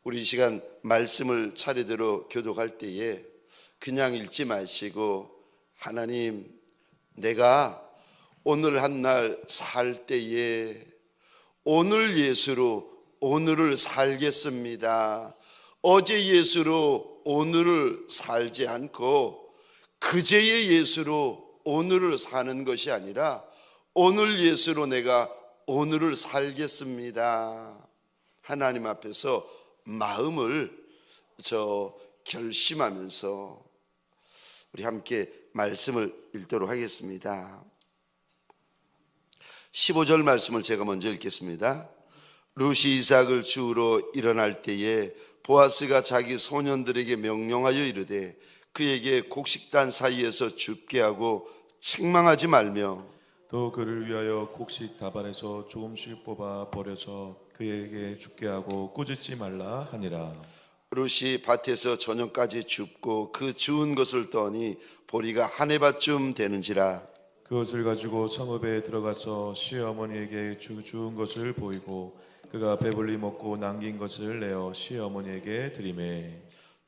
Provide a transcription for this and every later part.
우리 이 시간 말씀을 차례대로 교독할 때에 그냥 읽지 마시고, 하나님, 내가 오늘 한 날 살 때에 오늘 예수로 오늘을 살겠습니다. 어제 예수로 오늘을 살지 않고 그제의 예수로 오늘을 사는 것이 아니라 오늘 예수로 내가 오늘을 살겠습니다. 하나님 앞에서 마음을 결심하면서 우리 함께 말씀을 읽도록 하겠습니다. 15절 말씀을 제가 먼저 읽겠습니다. 룻이 이삭을 주우러 일어날 때에 보아스가 자기 소년들에게 명령하여 이르되 그에게 곡식단 사이에서 줍게 하고 책망하지 말며 또 그를 위하여 곡식 다발에서 조금씩 뽑아 버려서 그에게 죽게 하고 꾸짖지 말라 하니라. 룻이 밭에서 저녁까지 줍고 그 주운 것을 떠니 보리가 한 해밭쯤 되는지라. 그것을 가지고 성읍에 들어가서 시어머니에게 주운 것을 보이고 그가 배불리 먹고 남긴 것을 내어 시어머니에게 드리매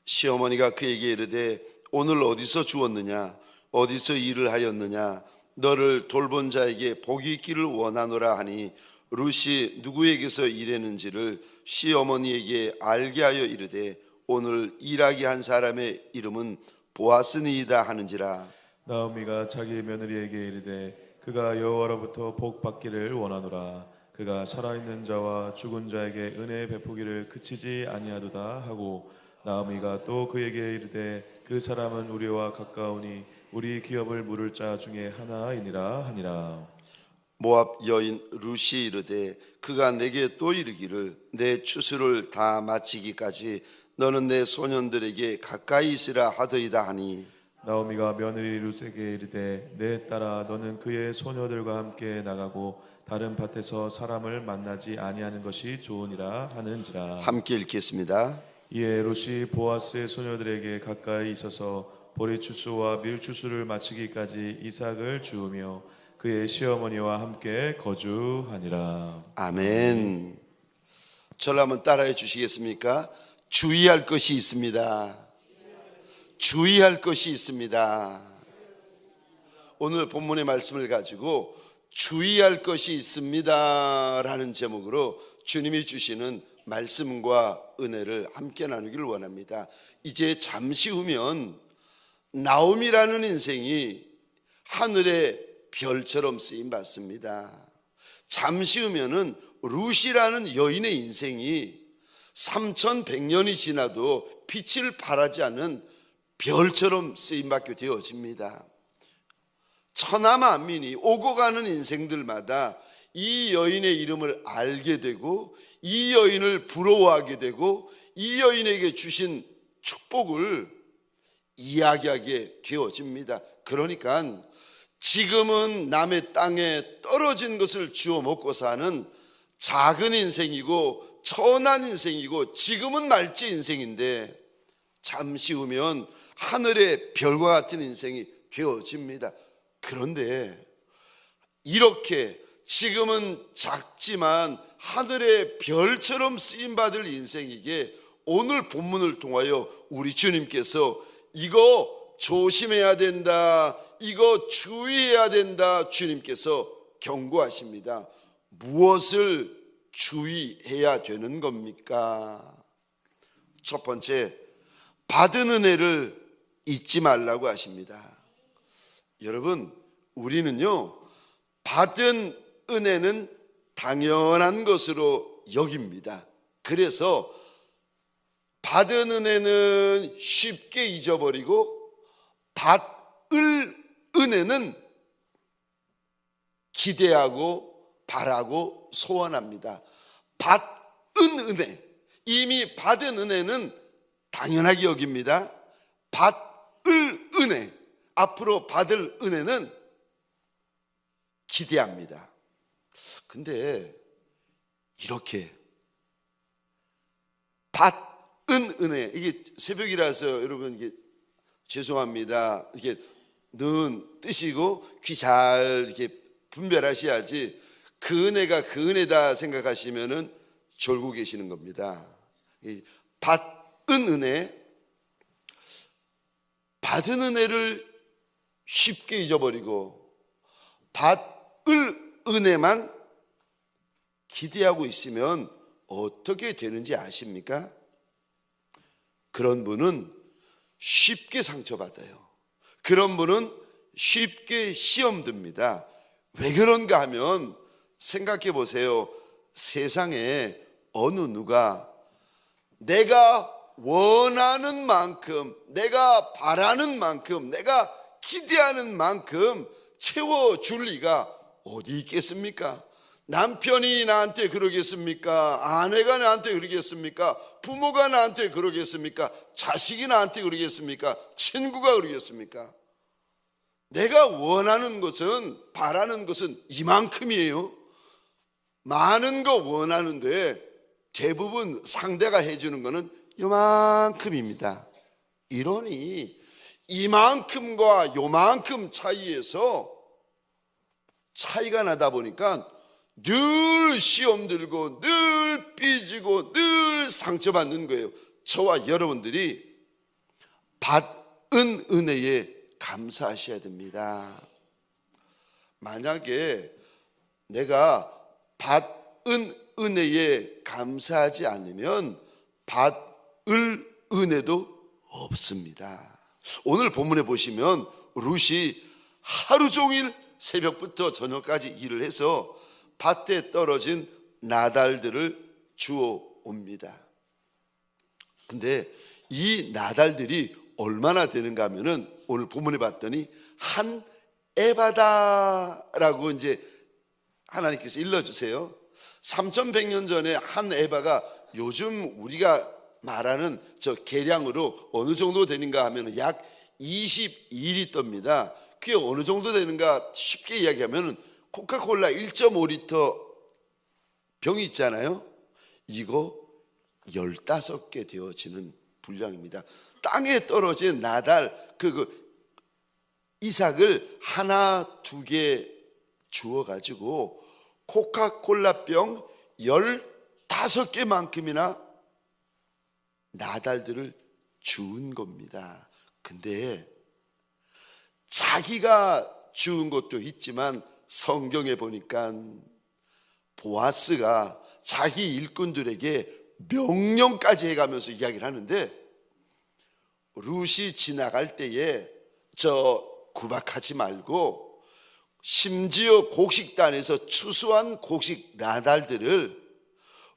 시어머니가 그에게 이르되 오늘 어디서 주었느냐 어디서 일을 하였느냐 너를 돌본 자에게 복이 있기를 원하노라 하니 룻이 누구에게서 일했는지를 시어머니에게 알게 하여 이르되 오늘 일하게 한 사람의 이름은 보아스니이다 하는지라. 나오미가 자기 며느리에게 이르되 그가 여호와로부터 복 받기를 원하노라. 그가 살아있는 자와 죽은 자에게 은혜 베푸기를 그치지 아니하도다 하고 나오미가 또 그에게 이르되 그 사람은 우리와 가까우니 우리 기업을 물을 자 중에 하나이니라 하니라. 모압 여인 룻이 이르되 그가 내게 또 이르기를 내 추수를 다 마치기까지 너는 내 소년들에게 가까이 있으라 하더이다 하니 나오미가 며느리 룻에게 이르되 내 딸아 너는 그의 소녀들과 함께 나가고 다른 밭에서 사람을 만나지 아니하는 것이 좋으니라 하는지라. 함께 읽겠습니다. 이에 룻이 보아스의 소녀들에게 가까이 있어서 보리 추수와 밀 추수를 마치기까지 이삭을 주우며 그의 시어머니와 함께 거주하니라. 아멘. 저를 한번 따라해 주시겠습니까? 주의할 것이 있습니다. 주의할 것이 있습니다. 오늘 본문의 말씀을 가지고 주의할 것이 있습니다 라는 제목으로 주님이 주시는 말씀과 은혜를 함께 나누기를 원합니다. 이제 잠시 후면 나옴이라는 인생이 하늘의 별처럼 쓰임 받습니다. 잠시 후면은 룻이라는 여인의 인생이 3100년이 지나도 빛을 발하지 않는 별처럼 쓰임받게 되어집니다. 천하만민이 오고 가는 인생들마다 이 여인의 이름을 알게 되고 이 여인을 부러워하게 되고 이 여인에게 주신 축복을 이야기하게 되어집니다. 그러니까 지금은 남의 땅에 떨어진 것을 주워 먹고 사는 작은 인생이고 천한 인생이고 지금은 말지 인생인데 잠시 후면 하늘의 별과 같은 인생이 되어집니다. 그런데 이렇게 지금은 작지만 하늘의 별처럼 쓰임받을 인생이게 오늘 본문을 통하여 우리 주님께서 이거 조심해야 된다, 이거 주의해야 된다 주님께서 경고하십니다. 무엇을 주의해야 되는 겁니까? 첫 번째, 받은 은혜를 잊지 말라고 하십니다. 여러분, 우리는요 받은 은혜는 당연한 것으로 여깁니다. 그래서 받은 은혜는 쉽게 잊어버리고 받을 은혜는 기대하고 바라고 소원합니다. 받은 은혜, 이미 받은 은혜는 당연하게 여깁니다. 받을 은혜, 앞으로 받을 은혜는 기대합니다. 근데 이렇게 받은 은혜, 이게 새벽이라서 여러분 이게 죄송합니다. 이렇게 눈 뜨시고 귀 잘 이렇게 분별하셔야지 그 은혜가 그 은혜다 생각하시면은 졸고 계시는 겁니다. 받은 은혜, 받은 은혜를 쉽게 잊어버리고 받을 은혜만 기대하고 있으면 어떻게 되는지 아십니까? 그런 분은 쉽게 상처받아요. 그런 분은 쉽게 시험 듭니다. 왜 그런가 하면 생각해 보세요. 세상에 어느 누가 내가 원하는 만큼, 내가 바라는 만큼, 내가 기대하는 만큼 채워줄 리가 어디 있겠습니까? 남편이 나한테 그러겠습니까? 아내가 나한테 그러겠습니까? 부모가 나한테 그러겠습니까? 자식이 나한테 그러겠습니까? 친구가 그러겠습니까? 내가 원하는 것은, 바라는 것은 이만큼이에요. 많은 거 원하는데 대부분 상대가 해주는 것은 요만큼입니다. 이러니 이만큼과 요만큼 차이에서 차이가 나다 보니까 늘 시험 들고 늘 삐지고 늘 상처받는 거예요. 저와 여러분들이 받은 은혜에 감사하셔야 됩니다. 만약에 내가 받은 은혜에 감사하지 않으면 받을 은혜도 없습니다. 오늘 본문에 보시면 룻이 하루 종일 새벽부터 저녁까지 일을 해서 밭에 떨어진 나달들을 주워 옵니다. 근데 이 나달들이 얼마나 되는가 하면은 오늘 본문에 봤더니 한 에바다라고 이제 하나님께서 일러주세요. 3100년 전에 한 에바가 요즘 우리가 말하는 저 계량으로 어느 정도 되는가 하면 약 22리터입니다. 그게 어느 정도 되는가 쉽게 이야기하면 코카콜라 1.5리터 병이 있잖아요. 이거 15개 되어지는 분량입니다. 땅에 떨어진 나달 이삭을 하나 두 개 주워가지고 코카콜라 병 15개만큼이나 나달들을 주운 겁니다. 근데 자기가 주운 것도 있지만 성경에 보니까 보아스가 자기 일꾼들에게 명령까지 해가면서 이야기를 하는데 룻이 지나갈 때에 저 구박하지 말고 심지어 곡식단에서 추수한 곡식 나달들을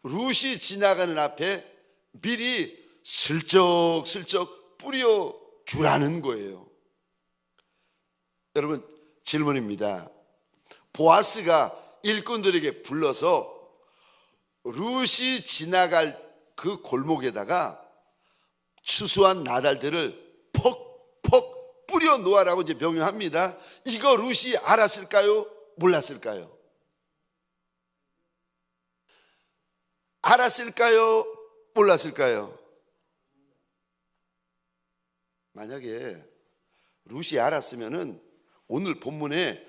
룻이 지나가는 앞에 미리 슬쩍슬쩍 뿌려 주라는 거예요. 여러분 질문입니다. 보아스가 일꾼들에게 불러서 룻이 지나갈 그 골목에다가 추수한 나달들을 퍽퍽 뿌려 놓으라고 이제 명령합니다. 이거 룻이 알았을까요? 몰랐을까요? 알았을까요? 몰랐을까요? 만약에 룻이 알았으면은 오늘 본문에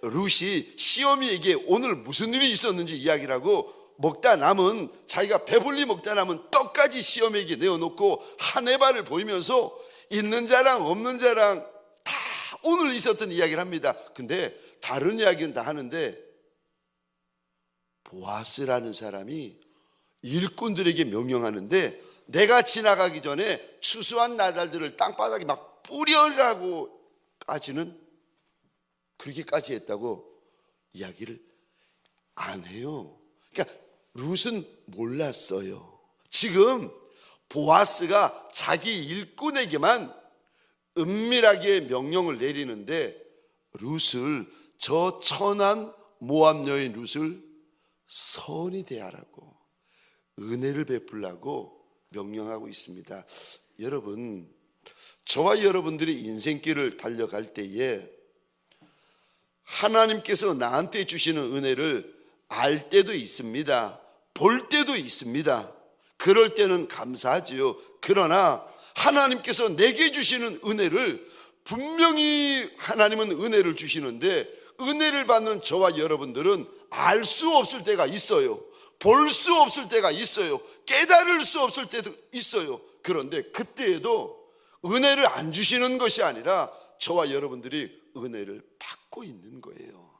룻이 시어미에게 오늘 무슨 일이 있었는지 이야기를 하고 먹다 남은 자기가 배불리 먹다 남은 떡까지 시어미에게 내어놓고 한 에바를 보이면서 있는 자랑 없는 자랑 다 오늘 있었던 이야기를 합니다. 근데 다른 이야기는 다 하는데 보아스라는 사람이 일꾼들에게 명령하는데 내가 지나가기 전에 추수한 나달들을 땅바닥에 막 뿌려라고까지는 그렇게까지 했다고 이야기를 안 해요. 그러니까 룻은 몰랐어요. 지금 보아스가 자기 일꾼에게만 은밀하게 명령을 내리는데 룻을 저 천한 모압 여인 룻을 선히 대하라고 은혜를 베풀라고 명령하고 있습니다. 여러분, 저와 여러분들이 인생길을 달려갈 때에 하나님께서 나한테 주시는 은혜를 알 때도 있습니다. 볼 때도 있습니다. 그럴 때는 감사하지요. 그러나 하나님께서 내게 주시는 은혜를 분명히 하나님은 은혜를 주시는데 은혜를 받는 저와 여러분들은 알 수 없을 때가 있어요. 볼 수 없을 때가 있어요. 깨달을 수 없을 때도 있어요. 그런데 그때에도 은혜를 안 주시는 것이 아니라 저와 여러분들이 은혜를 받고 있는 거예요.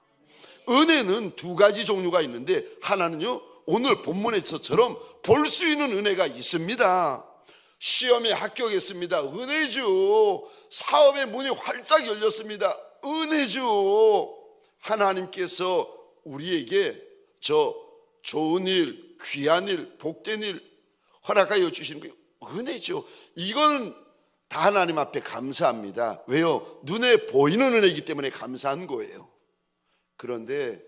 은혜는 두 가지 종류가 있는데, 하나는요, 오늘 본문에서처럼 볼 수 있는 은혜가 있습니다. 시험에 합격했습니다. 은혜죠. 사업의 문이 활짝 열렸습니다. 은혜죠. 하나님께서 우리에게 저 좋은 일, 귀한 일, 복된 일 허락하여 주시는 게 은혜죠. 이건 다 하나님 앞에 감사합니다. 왜요? 눈에 보이는 은혜이기 때문에 감사한 거예요. 그런데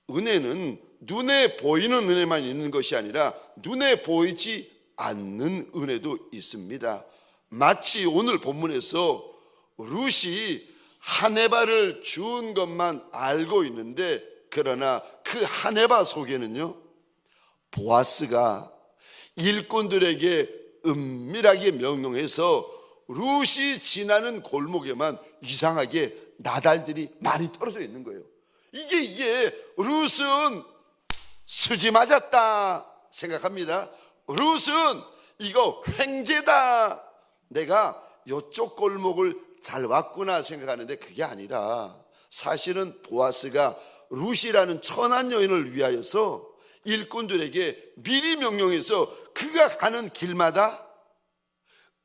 은혜는 눈에 보이는 은혜만 있는 것이 아니라 눈에 보이지 않는 은혜도 있습니다. 마치 오늘 본문에서 룻이 한 해바를 준 것만 알고 있는데, 그러나 그 한 해바 속에는요, 보아스가 일꾼들에게 은밀하게 명령해서 룻이 지나는 골목에만 이상하게 나달들이 많이 떨어져 있는 거예요. 이게 룻은 수지 맞았다 생각합니다. 룻은 이거 횡재다, 내가 이쪽 골목을 잘 왔구나 생각하는데, 그게 아니라 사실은 보아스가 룻이라는 천한 여인을 위하여서 일꾼들에게 미리 명령해서 그가 가는 길마다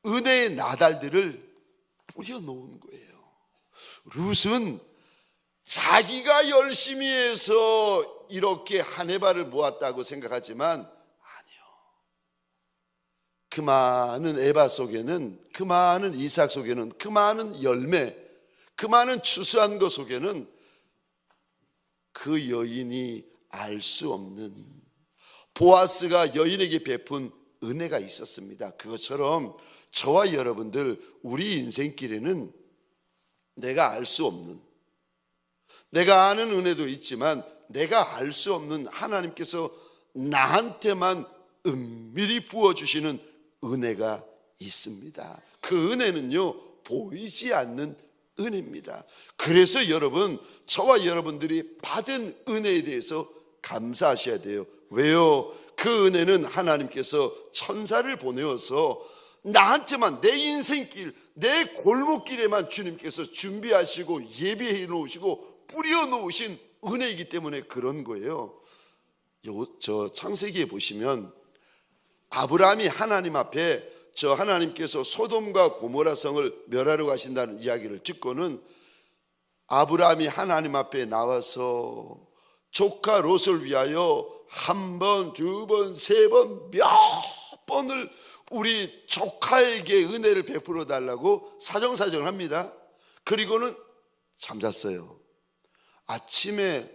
은혜의 나달들을 뿌려놓은 거예요. 룻은 자기가 열심히 해서 이렇게 한 해발을 모았다고 생각하지만 아니요. 그 많은 에바 속에는, 그 많은 이삭 속에는, 그 많은 열매, 그 많은 추수한 것 속에는 그 여인이 알 수 없는, 보아스가 여인에게 베푼 은혜가 있었습니다. 그것처럼 저와 여러분들, 우리 인생길에는 내가 알 수 없는, 내가 아는 은혜도 있지만 내가 알 수 없는 하나님께서 나한테만 은밀히 부어주시는 은혜가 있습니다. 그 은혜는요, 보이지 않는 은혜입니다. 그래서 여러분, 저와 여러분들이 받은 은혜에 대해서 감사하셔야 돼요. 왜요? 그 은혜는 하나님께서 천사를 보내어서 나한테만, 내 인생길, 내 골목길에만 주님께서 준비하시고 예비해 놓으시고 뿌려 놓으신 은혜이기 때문에 그런 거예요. 저 창세기에 보시면 아브라함이 하나님 앞에 저 하나님께서 소돔과 고모라 성을 멸하러 가신다는 이야기를 듣고는 아브라함이 하나님 앞에 나와서 조카 롯을 위하여 한 번, 두 번, 세 번, 몇 번을 우리 조카에게 은혜를 베풀어 달라고 사정사정을 합니다. 그리고는 잠잤어요. 아침에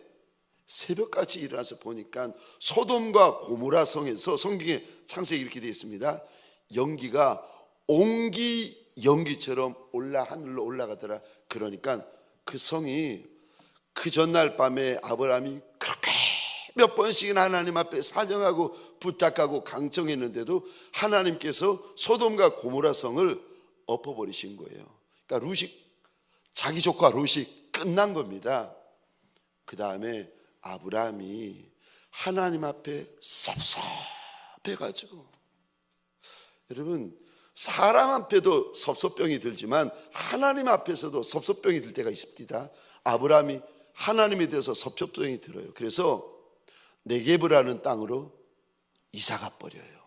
새벽까지 일어나서 보니까 소돔과 고모라 성에서, 성경에 창세기 이렇게 되어 있습니다. 연기가 옹기 연기처럼 하늘로 올라가더라. 그러니까 그 성이 그 전날 밤에 아브라함이 그렇게 몇 번씩이나 하나님 앞에 사정하고 부탁하고 강청했는데도 하나님께서 소돔과 고모라 성을 엎어버리신 거예요. 그러니까 룻이, 자기 조카 룻이 끝난 겁니다. 그 다음에 아브라함이 하나님 앞에 섭섭해가지고, 여러분, 사람 앞에도 섭섭병이 들지만 하나님 앞에서도 섭섭병이 들 때가 있습니다. 아브라함이 하나님에 대해서 섭섭병이 들어요. 그래서 네게브라는 땅으로 이사 가버려요.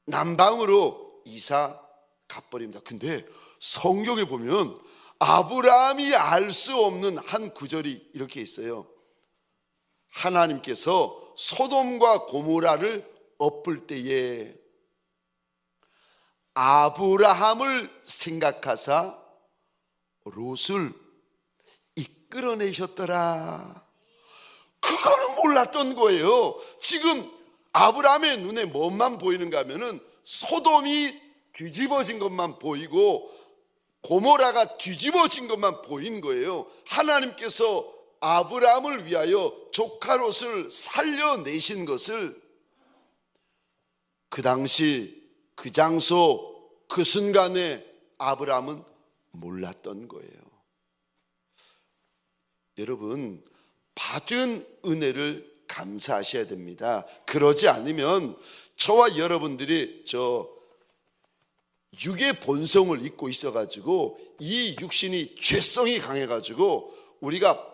남방으로 이사 가버립니다. 근데 성경에 보면 아브라함이 알 수 없는 한 구절이 이렇게 있어요. 하나님께서 소돔과 고모라를 엎을 때에 아브라함을 생각하사 롯을 이끌어내셨더라. 그거는 몰랐던 거예요. 지금 아브라함의 눈에 뭐만 보이는가 하면은 소돔이 뒤집어진 것만 보이고 고모라가 뒤집어진 것만 보인 거예요. 하나님께서 아브라함을 위하여 조카 롯을 살려내신 것을 그 당시, 그 장소, 그 순간에 아브라함은 몰랐던 거예요. 여러분, 받은 은혜를 감사하셔야 됩니다. 그러지 않으면 저와 여러분들이 육의 본성을 입고 있어가지고 이 육신이 죄성이 강해가지고 우리가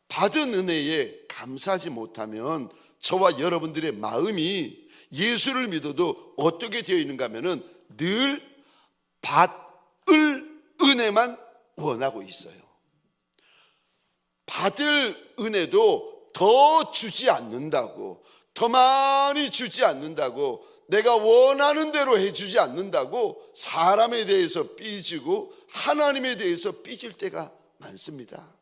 받은 은혜에 감사하지 못하면 저와 여러분들의 마음이 예수를 믿어도 어떻게 되어 있는가 하면은 늘 받을 은혜만 원하고 있어요. 받을 은혜도 더 주지 않는다고, 더 많이 주지 않는다고, 내가 원하는 대로 해주지 않는다고 사람에 대해서 삐지고 하나님에 대해서 삐질 때가 많습니다.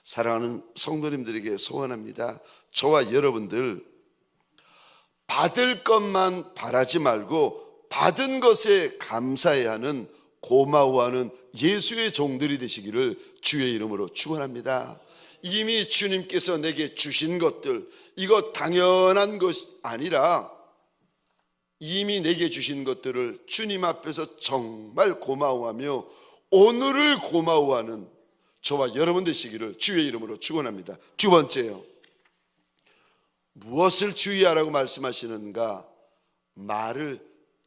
사랑하는 성도님들에게 소원합니다. 저와 여러분들 받을 것만 바라지 말고 받은 것에 감사해야 하는, 고마워하는 예수의 종들이 되시기를 주의 이름으로 축원합니다. 이미 주님께서 내게 주신 것들, 이거 당연한 것이 아니라 이미 내게 주신 것들을 주님 앞에서 정말 고마워하며 오늘을 고마워하는 저와 여러분 되시기를 주의 이름으로 축원합니다. 두 번째요, 무엇을 주의하라고 말씀하시는가? 말을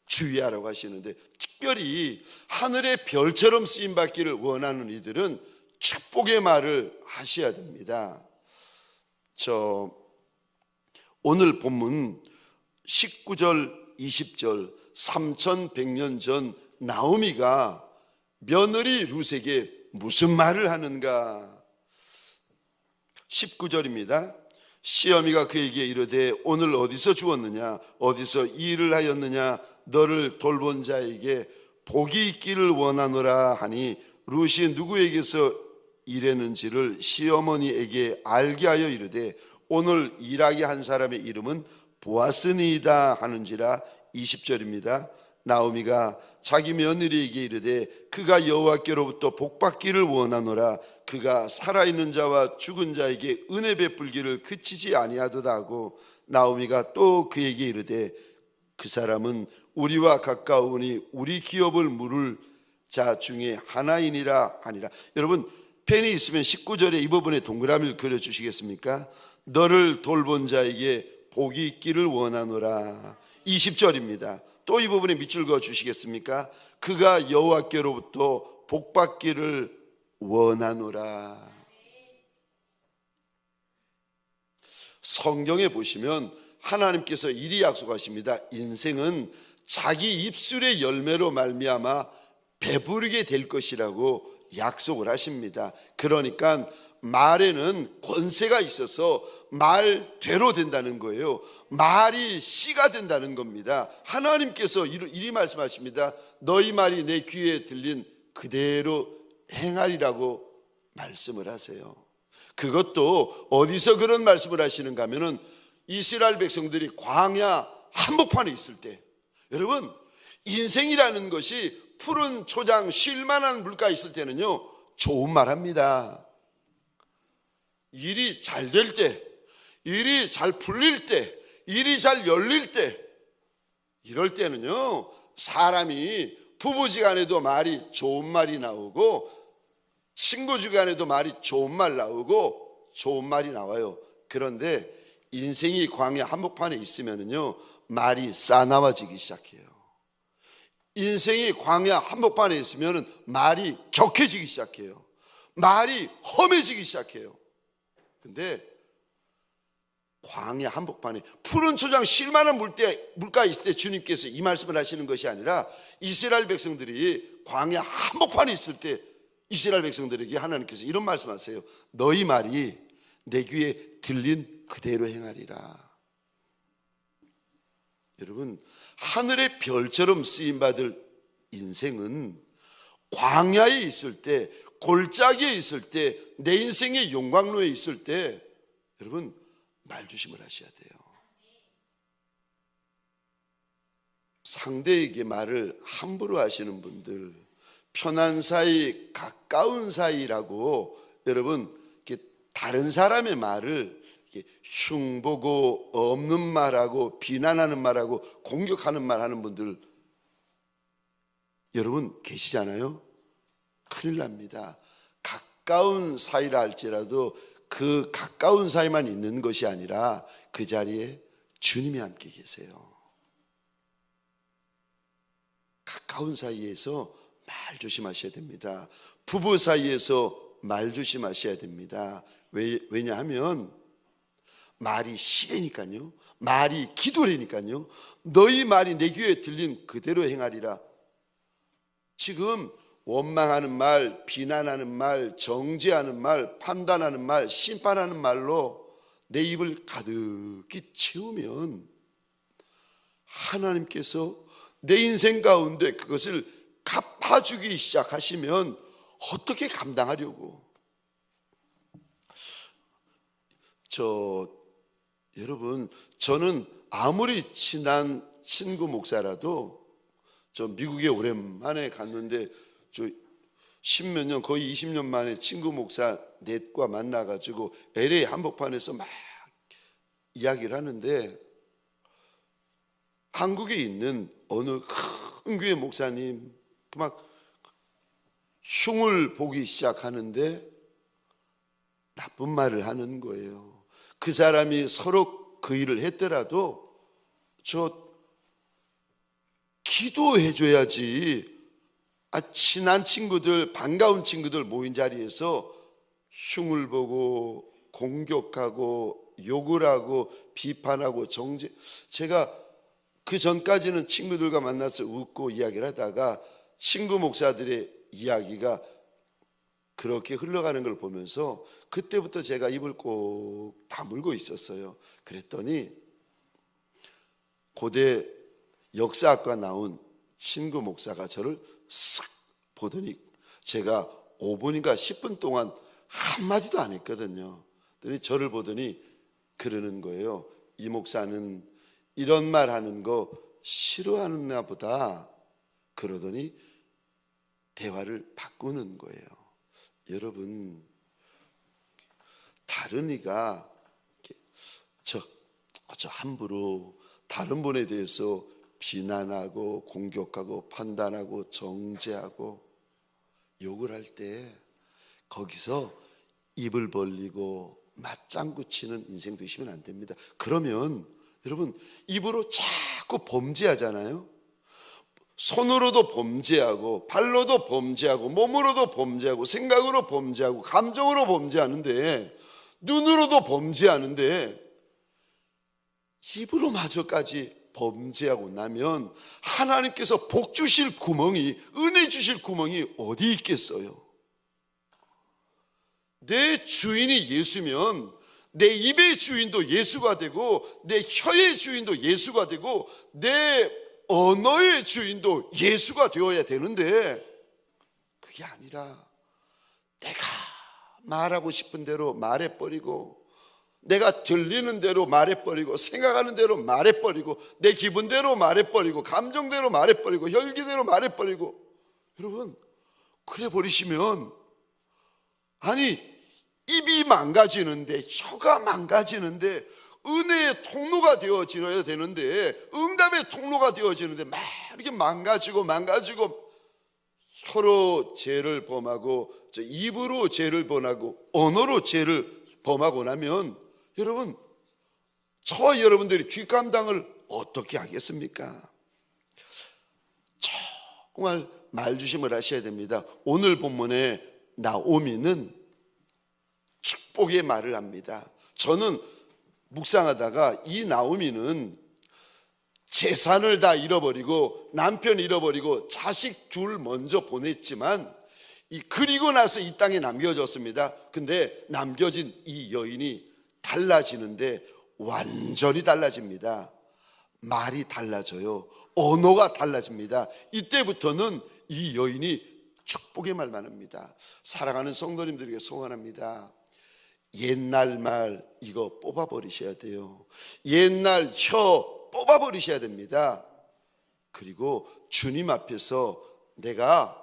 주의하라고 하시는데, 특별히 하늘의 별처럼 쓰임받기를 원하는 이들은 축복의 말을 하셔야 됩니다. 오늘 본문 19절 20절 3100년 전 나오미가 며느리 룻에게 무슨 말을 하는가? 19절입니다. 시어미가 그에게 이르되 오늘 어디서 주었느냐? 어디서 일을 하였느냐? 너를 돌본 자에게 복이 있기를 원하노라 하니 룻이 누구에게서 일했는지를 시어머니에게 알게 하여 이르되 오늘 일하게 한 사람의 이름은 보아스니이다 하는지라. 20절입니다. 나오미가 자기 며느리에게 이르되 그가 여호와께로부터 복받기를 원하노라. 그가 살아있는 자와 죽은 자에게 은혜 베풀기를 그치지 아니하도다 하고, 나오미가 또 그에게 이르되 그 사람은 우리와 가까우니 우리 기업을 물을 자 중에 하나이니라 하니라. 여러분 펜이 있으면 19절에 이 부분에 동그라미를 그려주시겠습니까? 너를 돌본 자에게 복이 있기를 원하노라. 20절입니다. 또 이 부분에 밑줄 그어 주시겠습니까? 그가 여호와께로부터 복받기를 원하노라. 성경에 보시면 하나님께서 이리 약속하십니다. 인생은 자기 입술의 열매로 말미암아 배부르게 될 것이라고 약속을 하십니다. 그러니까 말에는 권세가 있어서 말대로 된다는 거예요. 말이 씨가 된다는 겁니다. 하나님께서 이리 말씀하십니다. 너희 말이 내 귀에 들린 그대로 행하리라고 말씀을 하세요. 그것도 어디서 그런 말씀을 하시는가 하면은 이스라엘 백성들이 광야 한복판에 있을 때, 여러분 인생이라는 것이 푸른 초장 쉴만한 물가에 있을 때는요 좋은 말 합니다. 일이 잘 될 때, 일이 잘 풀릴 때, 일이 잘 열릴 때, 이럴 때는요 사람이 부부지간에도 말이 좋은 말이 나오고 친구지간에도 말이 좋은 말 나오고 좋은 말이 나와요. 그런데 인생이 광야 한복판에 있으면은요 말이 싸나워지기 시작해요. 인생이 광야 한복판에 있으면은 말이 격해지기 시작해요. 말이 험해지기 시작해요. 근데 광야 한복판에 푸른 초장 쉴만한 물가에 있을 때 주님께서 이 말씀을 하시는 것이 아니라 이스라엘 백성들이 광야 한복판에 있을 때 이스라엘 백성들에게 하나님께서 이런 말씀하세요. 너희 말이 내 귀에 들린 그대로 행하리라. 여러분 하늘의 별처럼 쓰임받을 인생은 광야에 있을 때, 골짜기에 있을 때, 내 인생의 용광로에 있을 때 여러분 말조심을 하셔야 돼요. 상대에게 말을 함부로 하시는 분들, 편한 사이, 가까운 사이라고 여러분 이렇게 다른 사람의 말을 이렇게 흉보고 없는 말하고 비난하는 말하고 공격하는 말 하는 분들 여러분 계시잖아요. 큰일 납니다. 가까운 사이라 할지라도 그 가까운 사이만 있는 것이 아니라 그 자리에 주님이 함께 계세요. 가까운 사이에서 말 조심하셔야 됩니다. 부부 사이에서 말 조심하셔야 됩니다. 왜냐하면 말이 시래니까요. 말이 기도래니까요. 너희 말이 내 귀에 들린 그대로 행하리라. 지금 원망하는 말, 비난하는 말, 정죄하는 말, 판단하는 말, 심판하는 말로 내 입을 가득히 채우면 하나님께서 내 인생 가운데 그것을 갚아주기 시작하시면 어떻게 감당하려고? 여러분, 저는 아무리 친한 친구 목사라도 저 미국에 오랜만에 갔는데 저 십몇 년, 거의 20년 만에 친구 목사 넷과 만나가지고 LA 한복판에서 막 이야기를 하는데, 한국에 있는 어느 큰 교회 목사님 막 흉을 보기 시작하는데 나쁜 말을 하는 거예요. 그 사람이 서로 그 일을 했더라도 저 기도해 줘야지. 친한 친구들, 반가운 친구들 모인 자리에서 흉을 보고 공격하고 욕을 하고 비판하고 정죄. 제가 그 전까지는 친구들과 만나서 웃고 이야기를 하다가 친구 목사들의 이야기가 그렇게 흘러가는 걸 보면서 그때부터 제가 입을 꼭 다물고 있었어요. 그랬더니 고대 역사학과 나온 친구 목사가 저를 쓱 보더니 제가 5분인가 10분 동안 한마디도 안 했거든요. 그랬더니 저를 보더니 그러는 거예요. 이 목사는 이런 말 하는 거 싫어하는가 보다. 그러더니 대화를 바꾸는 거예요. 여러분, 다른 이가 저 함부로 다른 분에 대해서 비난하고 공격하고 판단하고 정죄하고 욕을 할 때 거기서 입을 벌리고 맞장구 치는 인생 되시면 안 됩니다. 그러면 여러분, 입으로 자꾸 범죄하잖아요. 손으로도 범죄하고 발로도 범죄하고 몸으로도 범죄하고 생각으로 범죄하고 감정으로 범죄하는데 눈으로도 범죄하는데 입으로마저까지 범죄하고 나면 하나님께서 복 주실 구멍이, 은혜 주실 구멍이 어디 있겠어요? 내 주인이 예수면 내 입의 주인도 예수가 되고 내 혀의 주인도 예수가 되고 내 언어의 주인도 예수가 되어야 되는데 그게 아니라 내가 말하고 싶은 대로 말해버리고 내가 들리는 대로 말해버리고 생각하는 대로 말해버리고 내 기분대로 말해버리고 감정대로 말해버리고 혈기대로 말해버리고, 여러분 그래 버리시면 아니 입이 망가지는데 혀가 망가지는데 은혜의 통로가 되어져야 되는데 응답의 통로가 되어지는데 막 이렇게 망가지고 혀로 죄를 범하고 입으로 죄를 범하고 언어로 죄를 범하고 나면 여러분 저와 여러분들이 뒷감당을 어떻게 하겠습니까? 정말 말조심을 하셔야 됩니다. 오늘 본문에 나오미는 축복의 말을 합니다. 저는 묵상하다가 이 나오미는 재산을 다 잃어버리고 남편 잃어버리고 자식 둘 먼저 보냈지만 그리고 나서 이 땅에 남겨졌습니다. 근데 남겨진 이 여인이 달라지는데 완전히 달라집니다. 말이 달라져요. 언어가 달라집니다. 이때부터는 이 여인이 축복의 말만 합니다. 사랑하는 성도님들에게 소원합니다. 옛날 말 이거 뽑아버리셔야 돼요. 옛날 혀 뽑아버리셔야 됩니다. 그리고 주님 앞에서 내가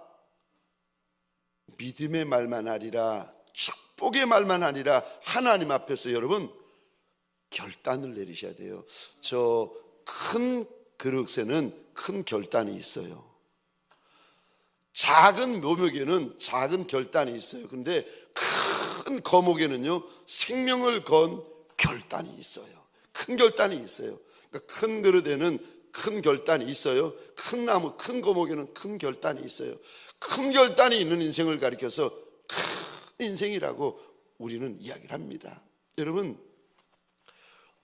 믿음의 말만 하리라, 축복의 말만 하리라, 하나님 앞에서 여러분 결단을 내리셔야 돼요. 저 큰 그릇에는 큰 결단이 있어요. 작은 묘목에는 작은 결단이 있어요. 그런데 큰 거목에는요 생명을 건 결단이 있어요. 큰 결단이 있어요. 그러니까 큰 그릇에는 큰 결단이 있어요. 큰 나무, 큰 거목에는 큰 결단이 있어요. 큰 결단이 있는 인생을 가리켜서 큰 인생이라고 우리는 이야기를 합니다. 여러분,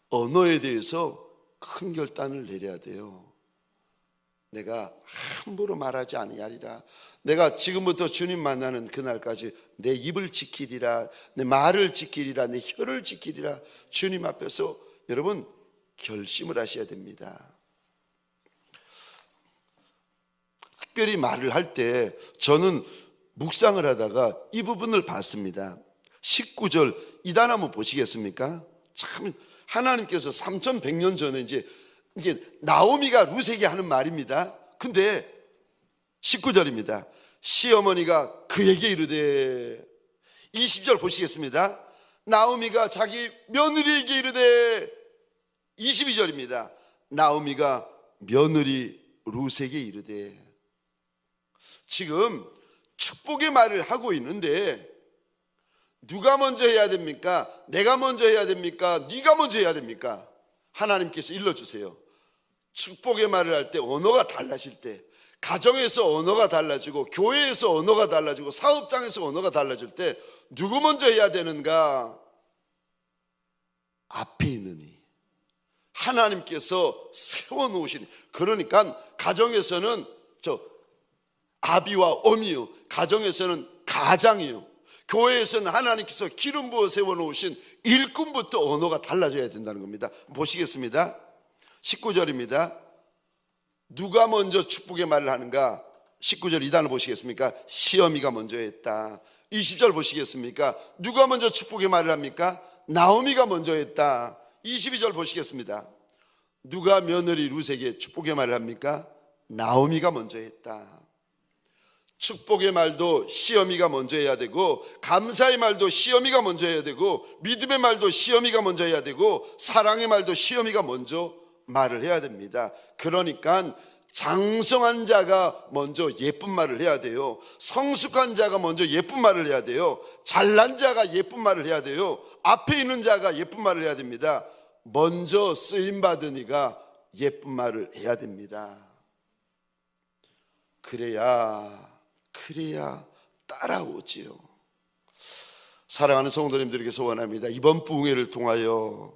언어에 대해서 큰 결단을 내려야 돼요. 내가 함부로 말하지 아니하리라. 내가 지금부터 주님 만나는 그날까지 내 입을 지키리라, 내 말을 지키리라, 내 혀를 지키리라. 주님 앞에서 여러분 결심을 하셔야 됩니다. 특별히 말을 할 때 저는 묵상을 하다가 이 부분을 봤습니다. 19절 이 단 한번 보시겠습니까? 참 하나님께서 3100년 전에 이게 나오미가 루세에게 하는 말입니다. 근데 19절입니다. 시어머니가 그에게 이르되, 20절 보시겠습니다. 나오미가 자기 며느리에게 이르되, 22절입니다. 나오미가 며느리 루세에게 이르되. 지금 축복의 말을 하고 있는데 누가 먼저 해야 됩니까? 내가 먼저 해야 됩니까? 네가 먼저 해야 됩니까? 하나님께서 일러주세요. 축복의 말을 할 때 언어가 달라질 때, 가정에서 언어가 달라지고 교회에서 언어가 달라지고 사업장에서 언어가 달라질 때 누구 먼저 해야 되는가? 앞에 있는 이 하나님께서 세워놓으신, 그러니까 가정에서는 아비와 어미요, 가정에서는 가장이요, 교회에서는 하나님께서 기름 부어 세워놓으신 일꾼부터 언어가 달라져야 된다는 겁니다. 보시겠습니다. 19절입니다. 누가 먼저 축복의 말을 하는가? 19절 이 단을 보시겠습니까? 시어미가 먼저 했다. 20절 보시겠습니까? 누가 먼저 축복의 말을 합니까? 나오미가 먼저 했다. 22절 보시겠습니다. 누가 며느리 룻에게 축복의 말을 합니까? 나오미가 먼저 했다. 축복의 말도 시어미가 먼저 해야 되고, 감사의 말도 시어미가 먼저 해야 되고, 믿음의 말도 시어미가 먼저 해야 되고, 사랑의 말도 시어미가 먼저 말을 해야 됩니다. 그러니까 장성한 자가 먼저 예쁜 말을 해야 돼요. 성숙한 자가 먼저 예쁜 말을 해야 돼요. 잘난 자가 예쁜 말을 해야 돼요. 앞에 있는 자가 예쁜 말을 해야 됩니다. 먼저 쓰임받은 이가 예쁜 말을 해야 됩니다. 그래야 따라오지요. 사랑하는 성도님들에게 소원합니다. 이번 부흥회를 통하여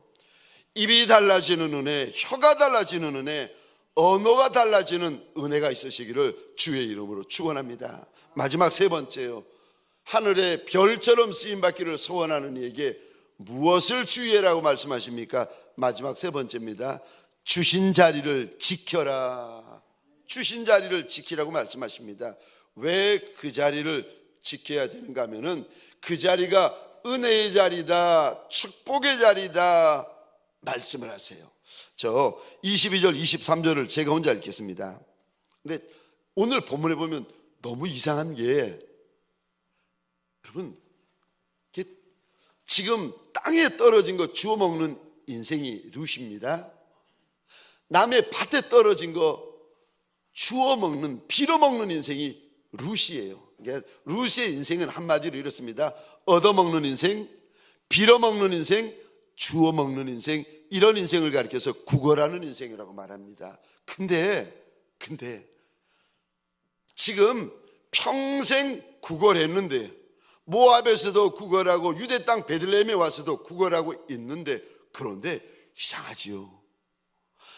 입이 달라지는 은혜, 혀가 달라지는 은혜, 언어가 달라지는 은혜가 있으시기를 주의 이름으로 축원합니다. 마지막 세 번째요. 하늘의 별처럼 쓰임받기를 소원하는 이에게 무엇을 주의해라고 말씀하십니까? 마지막 세 번째입니다. 주신 자리를 지켜라. 주신 자리를 지키라고 말씀하십니다. 왜 그 자리를 지켜야 되는가 하면은 그 자리가 은혜의 자리다, 축복의 자리다 말씀을 하세요. 저 22절 23절을 제가 혼자 읽겠습니다. 근데 오늘 본문에 보면 너무 이상한 게, 여러분 지금 땅에 떨어진 거 주워 먹는 인생이 룻입니다. 남의 밭에 떨어진 거 주워 먹는, 빌어 먹는 인생이 룻이에요. 그러니까 룻의 인생은 한마디로 이렇습니다. 얻어먹는 인생, 빌어먹는 인생, 주워 먹는 인생, 이런 인생을 가리켜서 구걸하는 인생이라고 말합니다. 근데 지금 평생 구걸했는데, 모압에서도 구걸하고 유대 땅 베들레헴에 와서도 구걸하고 있는데, 그런데 이상하지요.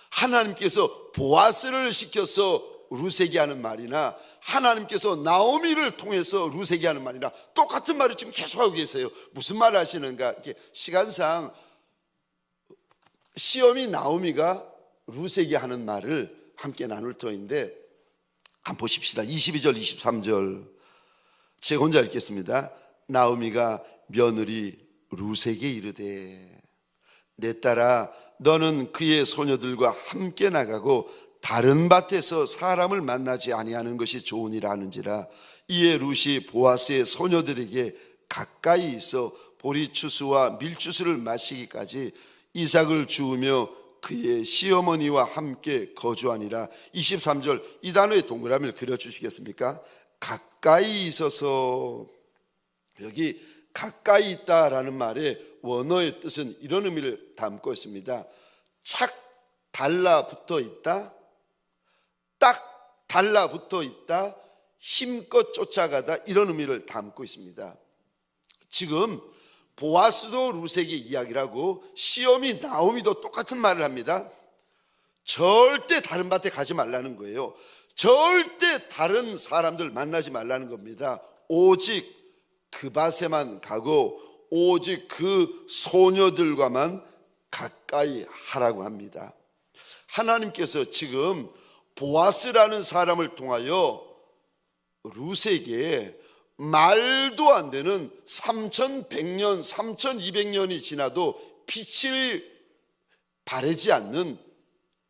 하나님께서 보아스를 시켜서 룻에게 하는 말이나 하나님께서 나오미를 통해서 룻에게 하는 말이나 똑같은 말을 지금 계속하고 계세요. 무슨 말을 하시는가? 이렇게 시간상 시어미 나오미가 룻에게 하는 말을 함께 나눌 터인데, 한번 보십시다. 22절 23절 제가 혼자 읽겠습니다. 나오미가 며느리 룻에게 이르되, 내 딸아 너는 그의 소녀들과 함께 나가고 다른 밭에서 사람을 만나지 아니하는 것이 좋으니라 하는지라. 이에 룻이 보아스의 소녀들에게 가까이 있어 보리추수와 밀추수를 마시기까지 이삭을 주우며 그의 시어머니와 함께 거주하니라. 23절 이 단어의 동그라미를 그려주시겠습니까? 가까이 있어서, 여기 가까이 있다라는 말의 원어의 뜻은 이런 의미를 담고 있습니다. 착 달라붙어 있다, 딱 달라붙어 있다, 힘껏 쫓아가다, 이런 의미를 담고 있습니다. 지금 보아스도 루색의 이야기라고 시험이 나오미도 똑같은 말을 합니다. 절대 다른 밭에 가지 말라는 거예요. 절대 다른 사람들 만나지 말라는 겁니다. 오직 그 밭에만 가고 오직 그 소녀들과만 가까이 하라고 합니다. 하나님께서 지금 보아스라는 사람을 통하여 루색에 말도 안 되는 3100년, 3200년이 지나도 빛이 바래지 않는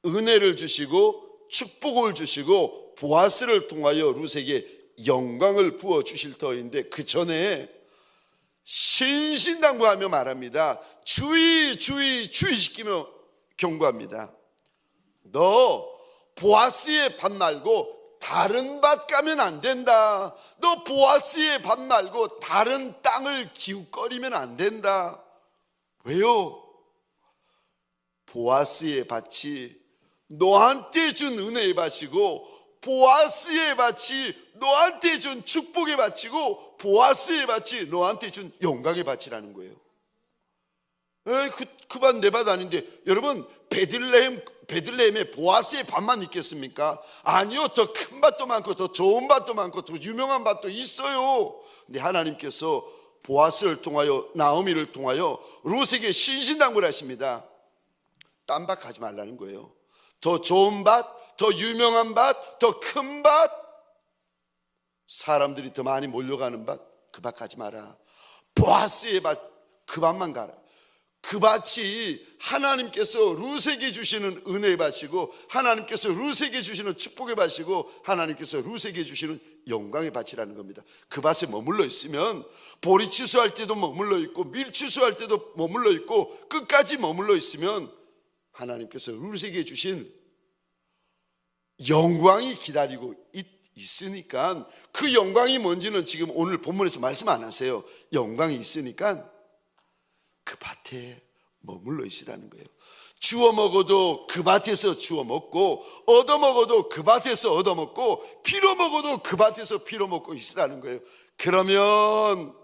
은혜를 주시고 축복을 주시고 보아스를 통하여 루색에 영광을 부어 주실 터인데, 그 전에 신신당부하며 말합니다. 주의시키며 경고합니다. 너 보아스의 밭 말고 다른 밭 가면 안 된다. 너 보아스의 밭 말고 다른 땅을 기웃거리면 안 된다. 왜요? 보아스의 밭이 너한테 준 은혜의 밭이고, 보아스의 밭이 너한테 준 축복의 밭이고, 보아스의 밭이 너한테 준 영광의 밭이라는 거예요. 그 밭 내 밭 아닌데, 여러분 베들레헴에 보아스의 밭만 있겠습니까? 아니요, 더 큰 밭도 많고 더 좋은 밭도 많고 더 유명한 밭도 있어요. 근데 하나님께서 보아스를 통하여, 나오미를 통하여 루색에 신신당부를 하십니다. 딴 밭 가지 말라는 거예요. 더 좋은 밭, 더 유명한 밭, 더 큰 밭, 사람들이 더 많이 몰려가는 밭, 그 밭 가지 마라. 보아스의 밭, 그 밭만 가라. 그 밭이 하나님께서 루색에 주시는 은혜의 밭이고, 하나님께서 루색에 주시는 축복의 밭이고, 하나님께서 루색에 주시는 영광의 밭이라는 겁니다. 그 밭에 머물러 있으면 보리 취수할 때도 머물러 있고, 밀 취수할 때도 머물러 있고, 끝까지 머물러 있으면 하나님께서 루색에 주신 영광이 기다리고 있으니까, 그 영광이 뭔지는 지금 오늘 본문에서 말씀 안 하세요. 영광이 있으니까 그 밭에 머물러 있으라는 거예요. 주워 먹어도 그 밭에서 주워 먹고, 얻어 먹어도 그 밭에서 얻어 먹고, 피로 먹어도 그 밭에서 피로 먹고 있으라는 거예요. 그러면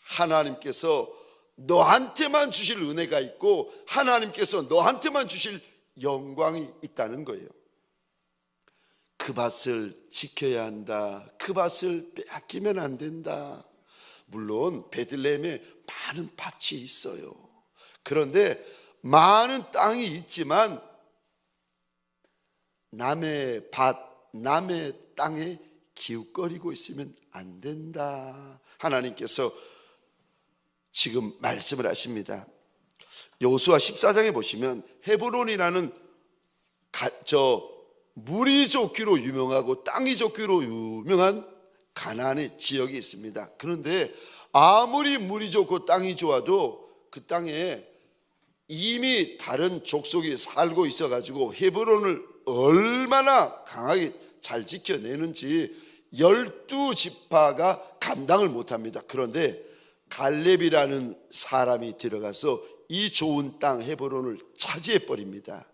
하나님께서 너한테만 주실 은혜가 있고, 하나님께서 너한테만 주실 영광이 있다는 거예요. 그 밭을 지켜야 한다. 그 밭을 빼앗기면 안 된다. 물론 베들레헴에 많은 밭이 있어요. 그런데 많은 땅이 있지만 남의 밭, 남의 땅에 기웃거리고 있으면 안 된다. 하나님께서 지금 말씀을 하십니다. 여호수아 14장에 보시면 헤브론이라는 물이 좋기로 유명하고 땅이 좋기로 유명한 가나안의 지역이 있습니다. 그런데 아무리 물이 좋고 땅이 좋아도 그 땅에 이미 다른 족속이 살고 있어가지고 헤브론을 얼마나 강하게 잘 지켜내는지 12지파가 감당을 못합니다. 그런데 갈렙이라는 사람이 들어가서 이 좋은 땅 헤브론을 차지해버립니다.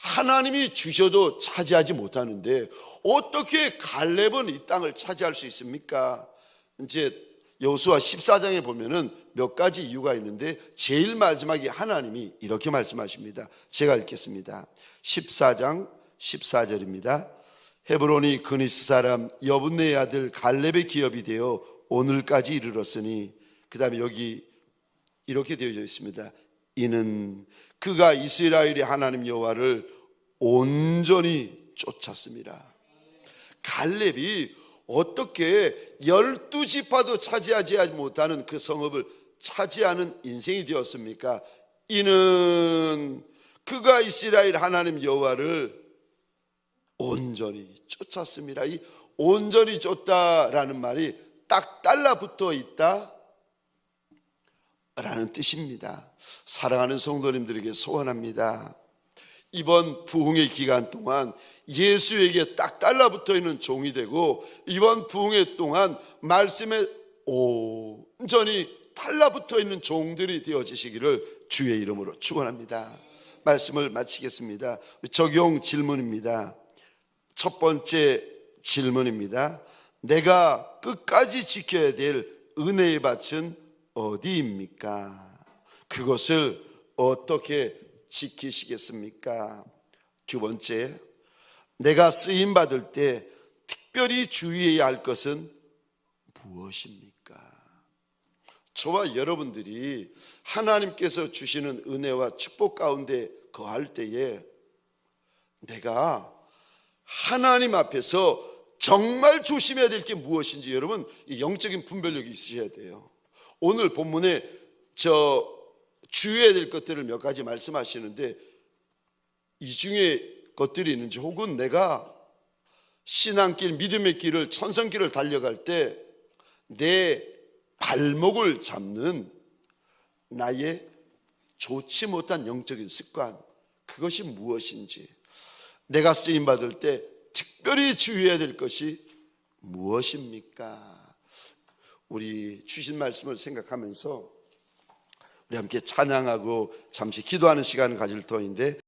하나님이 주셔도 차지하지 못하는데 어떻게 갈렙은 이 땅을 차지할 수 있습니까? 이제 여호수아 14장에 보면은 몇 가지 이유가 있는데, 제일 마지막에 하나님이 이렇게 말씀하십니다. 제가 읽겠습니다. 14장 14절입니다. 헤브론이 그니스 사람 여분네의 아들 갈렙의 기업이 되어 오늘까지 이르렀으니, 그 다음에 여기 이렇게 되어져 있습니다. 이는 그가 이스라엘의 하나님 여호와를 온전히 쫓았습니다. 갈렙이 어떻게 12지파도 차지하지 못하는 그 성읍을 차지하는 인생이 되었습니까? 이는 그가 이스라엘 하나님 여호와를 온전히 쫓았습니다. 이 온전히 쫓다라는 말이 딱 달라붙어 있다 라는 뜻입니다. 사랑하는 성도님들에게 소원합니다. 이번 부흥의 기간 동안 예수에게 딱 달라붙어 있는 종이 되고, 이번 부흥의 동안 말씀에 온전히 달라붙어 있는 종들이 되어지시기를 주의 이름으로 축원합니다. 말씀을 마치겠습니다. 적용 질문입니다. 첫 번째 질문입니다. 내가 끝까지 지켜야 될 은혜의 밭은 어디입니까? 그것을 어떻게 지키시겠습니까? 두 번째, 내가 쓰임 받을 때 특별히 주의해야 할 것은 무엇입니까? 저와 여러분들이 하나님께서 주시는 은혜와 축복 가운데 거할 때에 내가 하나님 앞에서 정말 조심해야 될 게 무엇인지 여러분 이 영적인 분별력이 있으셔야 돼요. 오늘 본문에 주의해야 될 것들을 몇 가지 말씀하시는데 이 중에 것들이 있는지, 혹은 내가 신앙길, 믿음의 길을, 천성길을 달려갈 때 내 발목을 잡는 나의 좋지 못한 영적인 습관, 그것이 무엇인지, 내가 쓰임받을 때 특별히 주의해야 될 것이 무엇입니까? 우리 주신 말씀을 생각하면서 우리 함께 찬양하고 잠시 기도하는 시간을 가질 터인데